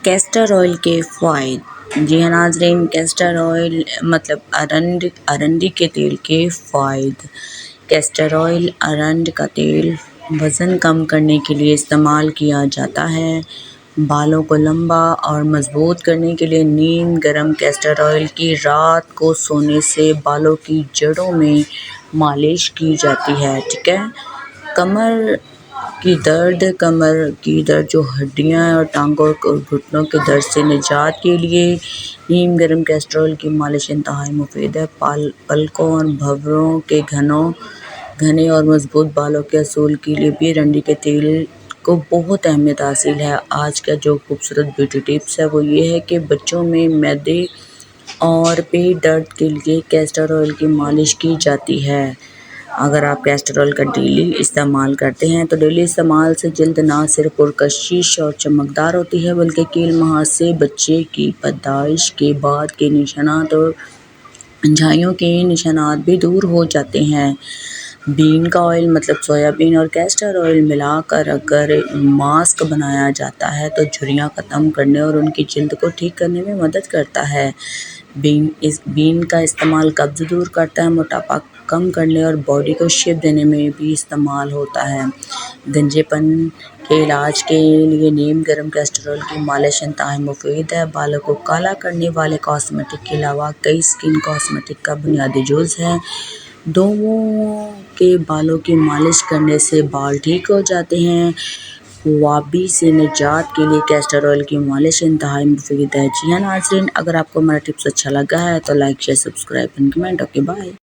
Castor oil کے فوائد۔ جی ہاں ناظرین، کیسٹر آئل مطلب ارنڈی کے تیل کے فوائد۔ کیسٹر آئل ارنڈ کا تیل وزن کم کرنے کے لیے استعمال کیا جاتا ہے۔ بالوں کو لمبا اور مضبوط کرنے کے لیے نیم گرم کیسٹر آئل کی رات کو سونے سے بالوں کی جڑوں میں مالش کی جاتی ہے۔ ٹھیک ہے۔ کمر کی درد جو ہڈیاں اور ٹانگوں اور گھٹنوں کے درد سے نجات کے لیے نیم گرم کیسٹر آئل کی مالش انتہائی مفید ہے۔ پلکوں اور بھنوروں کے گھنے اور مضبوط بالوں کے حصول کے لیے بھی ارنڈی کے تیل کو بہت اہمیت حاصل ہے۔ آج کا جو خوبصورت بیوٹی ٹپس ہے وہ یہ ہے کہ بچوں میں معدے اور پیٹ درد کے لیے کیسٹر آئل کی مالش کی جاتی ہے۔ اگر آپ کیسٹر آئل کا ڈیلی استعمال کرتے ہیں تو ڈیلی استعمال سے جلد نہ صرف پرکشش اور چمکدار ہوتی ہے بلکہ کیل ماہ سے بچے کی پیدائش کے بعد کے نشانات اور جھائیوں کے نشانات بھی دور ہو جاتے ہیں۔ بین کا آئل مطلب سویا بین اور کیسٹر آئل ملا کر اگر ماسک بنایا جاتا ہے تو جھریاں ختم کرنے اور ان کی جلد کو ٹھیک کرنے میں مدد کرتا ہے۔ بین کا استعمال قبض دور کرتا ہے، موٹاپا کم کرنے اور باڈی کو شیپ دینے میں بھی استعمال ہوتا ہے۔ گنجے پن کے علاج کے لیے نیم گرم کیسٹر آئل کی مالش انتہائی مفید ہے۔ بالوں کو کالا کرنے والے کاسمیٹک کے علاوہ کئی اسکن کاسمیٹک کا بنیادی جز ہے۔ دووں کے بالوں کی مالش کرنے سے بال ٹھیک ہو جاتے ہیں۔ خوابی سے نجات کے لیے کیسٹر آئل کی مالش انتہائی مفید ہے۔ جی ہاں ناظرین، اگر آپ کو ہمارا ٹپس اچھا لگا ہے تو like share subscribe and comment. Okay bye.